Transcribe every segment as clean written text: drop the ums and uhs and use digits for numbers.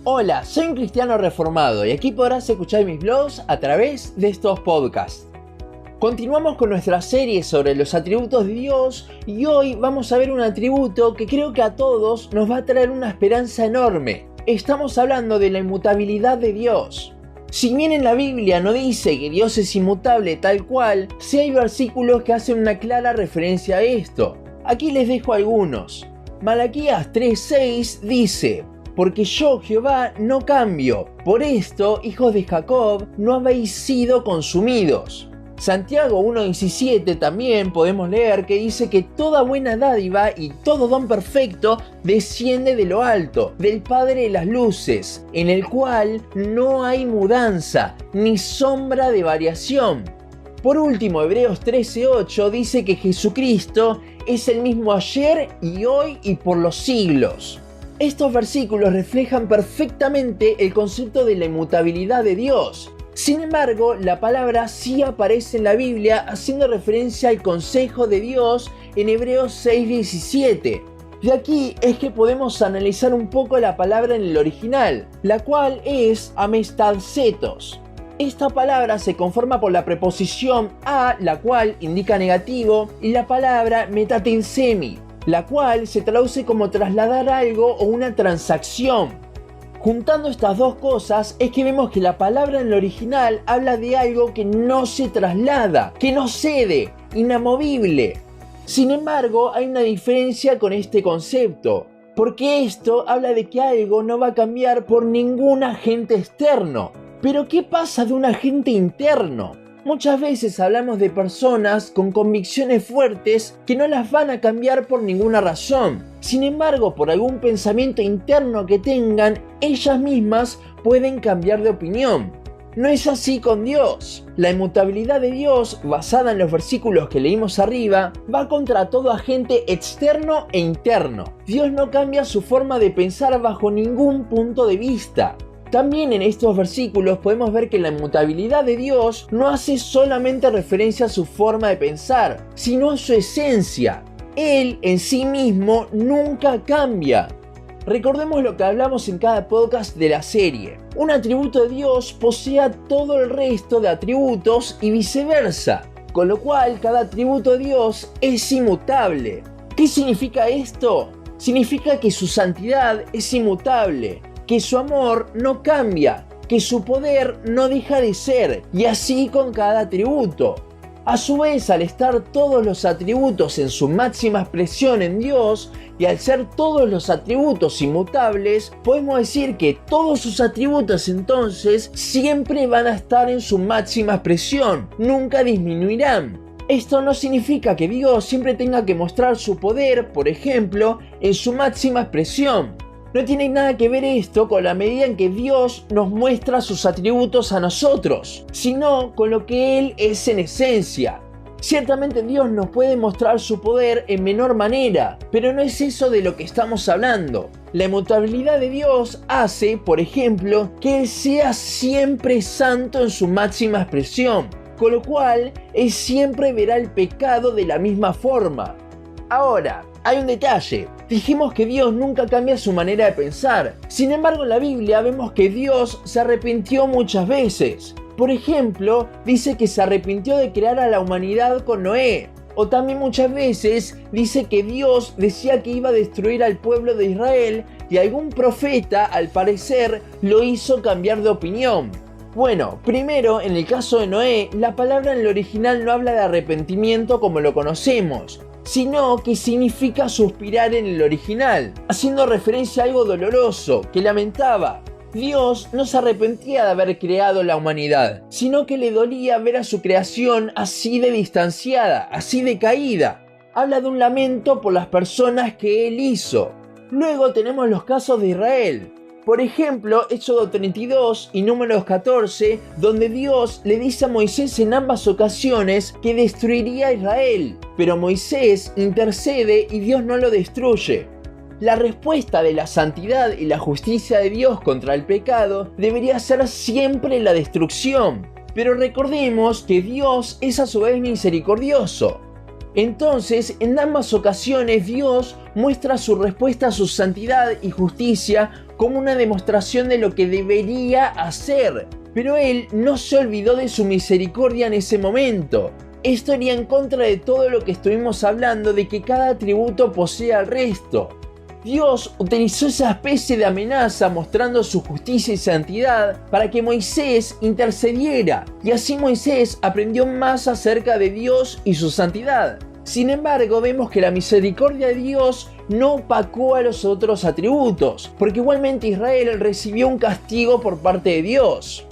Hola, soy un cristiano reformado y aquí podrás escuchar mis blogs a través de estos podcasts. Continuamos con nuestra serie sobre los atributos de Dios y hoy vamos a ver un atributo que creo que a todos nos va a traer una esperanza enorme. Estamos hablando de la inmutabilidad de Dios. Si bien en la Biblia no dice que Dios es inmutable tal cual, sí hay versículos que hacen una clara referencia a esto. Aquí les dejo algunos. Malaquías 3:6 dice: porque yo, Jehová, no cambio. Por esto, hijos de Jacob, no habéis sido consumidos. Santiago 1:17 también podemos leer que dice que toda buena dádiva y todo don perfecto desciende de lo alto, del Padre de las luces, en el cual no hay mudanza, ni sombra de variación. Por último, Hebreos 13:8 dice que Jesucristo es el mismo ayer y hoy y por los siglos. Estos versículos reflejan perfectamente el concepto de la inmutabilidad de Dios. Sin embargo, la palabra sí aparece en la Biblia haciendo referencia al consejo de Dios en Hebreos 6:17. De aquí es que podemos analizar un poco la palabra en el original, la cual es amestadsetos. Esta palabra se conforma por la preposición a, la cual indica negativo, y la palabra metatinsemi, la cual se traduce como trasladar algo o una transacción. Juntando estas dos cosas es que vemos que la palabra en el original habla de algo que no se traslada, que no cede, inamovible. Sin embargo, hay una diferencia con este concepto, porque esto habla de que algo no va a cambiar por ningún agente externo. Pero ¿qué pasa de un agente interno? Muchas veces hablamos de personas con convicciones fuertes que no las van a cambiar por ninguna razón. Sin embargo, por algún pensamiento interno que tengan, ellas mismas pueden cambiar de opinión. No es así con Dios. La inmutabilidad de Dios, basada en los versículos que leímos arriba, va contra todo agente externo e interno. Dios no cambia su forma de pensar bajo ningún punto de vista. También en estos versículos podemos ver que la inmutabilidad de Dios no hace solamente referencia a su forma de pensar, sino a su esencia. Él en sí mismo nunca cambia. Recordemos lo que hablamos en cada podcast de la serie. Un atributo de Dios posee todo el resto de atributos y viceversa, con lo cual cada atributo de Dios es inmutable. ¿Qué significa esto? Significa que su santidad es inmutable, que su amor no cambia, que su poder no deja de ser, y así con cada atributo. A su vez, al estar todos los atributos en su máxima expresión en Dios, y al ser todos los atributos inmutables, podemos decir que todos sus atributos entonces siempre van a estar en su máxima expresión, nunca disminuirán. Esto no significa que Dios siempre tenga que mostrar su poder, por ejemplo, en su máxima expresión. No tiene nada que ver esto con la medida en que Dios nos muestra sus atributos a nosotros, sino con lo que Él es en esencia. Ciertamente Dios nos puede mostrar su poder en menor manera, pero no es eso de lo que estamos hablando. La inmutabilidad de Dios hace, por ejemplo, que Él sea siempre santo en su máxima expresión, con lo cual Él siempre verá el pecado de la misma forma. Ahora, hay un detalle. Dijimos que Dios nunca cambia su manera de pensar. Sin embargo, en la Biblia vemos que Dios se arrepintió muchas veces. Por ejemplo, dice que se arrepintió de crear a la humanidad con Noé. O también muchas veces dice que Dios decía que iba a destruir al pueblo de Israel y algún profeta, al parecer, lo hizo cambiar de opinión. Bueno, primero, en el caso de Noé, la palabra en el original no habla de arrepentimiento como lo conocemos, sino que significa suspirar en el original, haciendo referencia a algo doloroso, que lamentaba. Dios no se arrepentía de haber creado la humanidad, sino que le dolía ver a su creación así de distanciada, así de caída. Habla de un lamento por las personas que Él hizo. Luego tenemos los casos de Israel. Por ejemplo, Éxodo 32 y Números 14, donde Dios le dice a Moisés en ambas ocasiones que destruiría a Israel, pero Moisés intercede y Dios no lo destruye. La respuesta de la santidad y la justicia de Dios contra el pecado debería ser siempre la destrucción, pero recordemos que Dios es a su vez misericordioso. Entonces, en ambas ocasiones Dios muestra su respuesta a su santidad y justicia como una demostración de lo que debería hacer. Pero él no se olvidó de su misericordia en ese momento. Esto iría en contra de todo lo que estuvimos hablando de que cada atributo posee al resto. Dios utilizó esa especie de amenaza mostrando su justicia y santidad para que Moisés intercediera, y así Moisés aprendió más acerca de Dios y su santidad. Sin embargo, vemos que la misericordia de Dios no opacó a los otros atributos, porque igualmente Israel recibió un castigo por parte de Dios.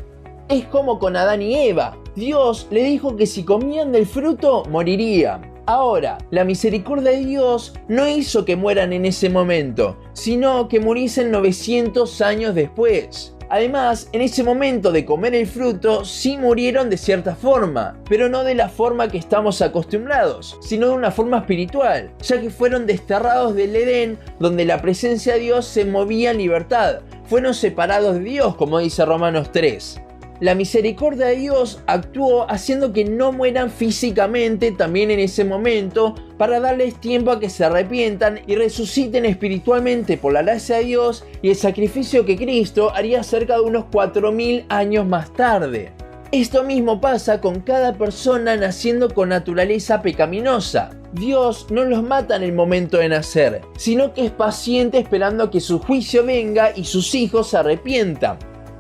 Es como con Adán y Eva. Dios le dijo que si comían del fruto, morirían. Ahora, la misericordia de Dios no hizo que mueran en ese momento, sino que muriesen 900 años después. Además, en ese momento de comer el fruto, sí murieron de cierta forma, pero no de la forma que estamos acostumbrados, sino de una forma espiritual, ya que fueron desterrados del Edén, donde la presencia de Dios se movía en libertad. Fueron separados de Dios, como dice Romanos 3. La misericordia de Dios actuó haciendo que no mueran físicamente también en ese momento para darles tiempo a que se arrepientan y resuciten espiritualmente por la gracia de Dios y el sacrificio que Cristo haría cerca de unos 4000 años más tarde. Esto mismo pasa con cada persona naciendo con naturaleza pecaminosa. Dios no los mata en el momento de nacer, sino que es paciente esperando a que su juicio venga y sus hijos se arrepientan.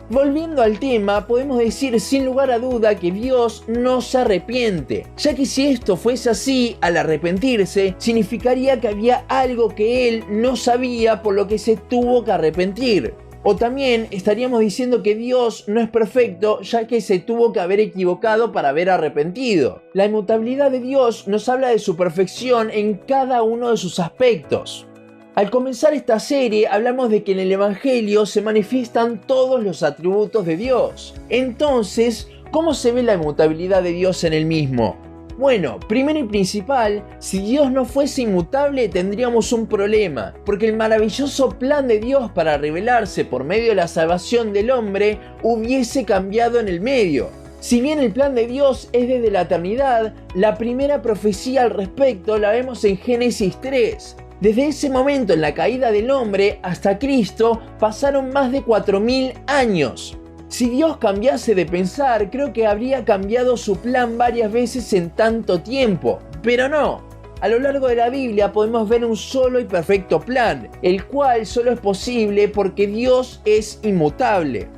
Volviendo al tema, podemos decir sin lugar a duda que Dios no se arrepiente, ya que si esto fuese así, al arrepentirse, significaría que había algo que Él no sabía por lo que se tuvo que arrepentir. O también estaríamos diciendo que Dios no es perfecto, ya que se tuvo que haber equivocado para haber arrepentido. La inmutabilidad de Dios nos habla de su perfección en cada uno de sus aspectos. Al comenzar esta serie hablamos de que en el Evangelio se manifiestan todos los atributos de Dios. Entonces, ¿cómo se ve la inmutabilidad de Dios en el mismo? Bueno, primero y principal, si Dios no fuese inmutable tendríamos un problema, porque el maravilloso plan de Dios para revelarse por medio de la salvación del hombre hubiese cambiado en el medio. Si bien el plan de Dios es desde la eternidad, la primera profecía al respecto la vemos en Génesis 3. Desde ese momento en la caída del hombre hasta Cristo pasaron más de 4000 años. Si Dios cambiase de pensar, creo que habría cambiado su plan varias veces en tanto tiempo, pero no. A lo largo de la Biblia podemos ver un solo y perfecto plan, el cual solo es posible porque Dios es inmutable.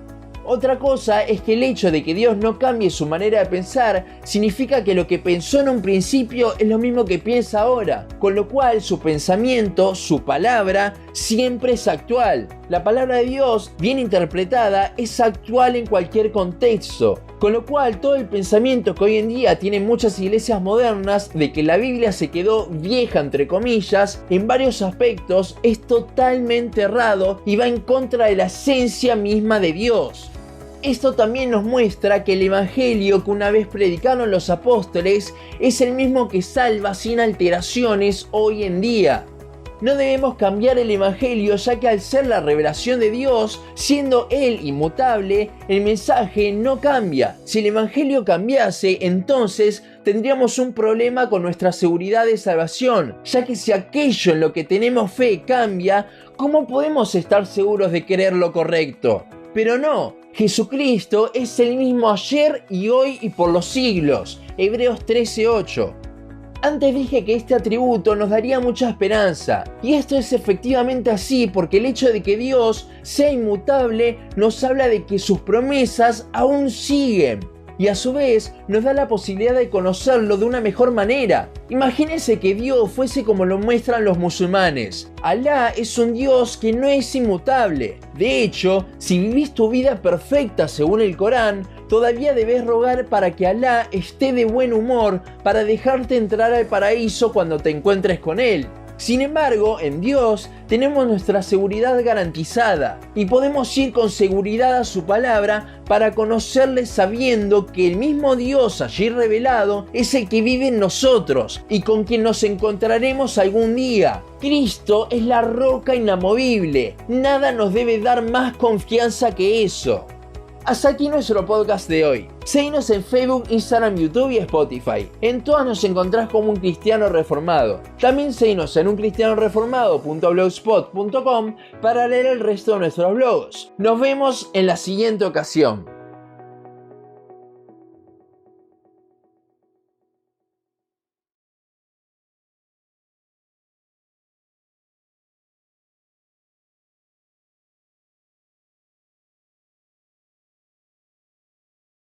Otra cosa es que el hecho de que Dios no cambie su manera de pensar significa que lo que pensó en un principio es lo mismo que piensa ahora, con lo cual su pensamiento, su palabra, siempre es actual. La palabra de Dios, bien interpretada, es actual en cualquier contexto, con lo cual todo el pensamiento que hoy en día tienen muchas iglesias modernas de que la Biblia se quedó vieja entre comillas, en varios aspectos es totalmente errado y va en contra de la esencia misma de Dios. Esto también nos muestra que el evangelio que una vez predicaron los apóstoles es el mismo que salva sin alteraciones hoy en día. No debemos cambiar el evangelio, ya que al ser la revelación de Dios, siendo Él inmutable, el mensaje no cambia. Si el evangelio cambiase, entonces tendríamos un problema con nuestra seguridad de salvación, ya que si aquello en lo que tenemos fe cambia, ¿cómo podemos estar seguros de querer lo correcto? Pero no, Jesucristo es el mismo ayer y hoy y por los siglos. Hebreos 13:8. Antes dije que este atributo nos daría mucha esperanza, y esto es efectivamente así porque el hecho de que Dios sea inmutable nos habla de que sus promesas aún siguen, y a su vez nos da la posibilidad de conocerlo de una mejor manera. Imagínense que Dios fuese como lo muestran los musulmanes. Alá es un Dios que no es inmutable. De hecho, si vivís tu vida perfecta según el Corán, todavía debes rogar para que Alá esté de buen humor para dejarte entrar al paraíso cuando te encuentres con Él. Sin embargo, en Dios tenemos nuestra seguridad garantizada y podemos ir con seguridad a su palabra para conocerle sabiendo que el mismo Dios allí revelado es el que vive en nosotros y con quien nos encontraremos algún día. Cristo es la roca inamovible, nada nos debe dar más confianza que eso. Hasta aquí nuestro podcast de hoy. Seguinos en Facebook, Instagram, YouTube y Spotify. En todas nos encontrás como Un Cristiano Reformado. También seguinos en uncristianoreformado.blogspot.com para leer el resto de nuestros blogs. Nos vemos en la siguiente ocasión.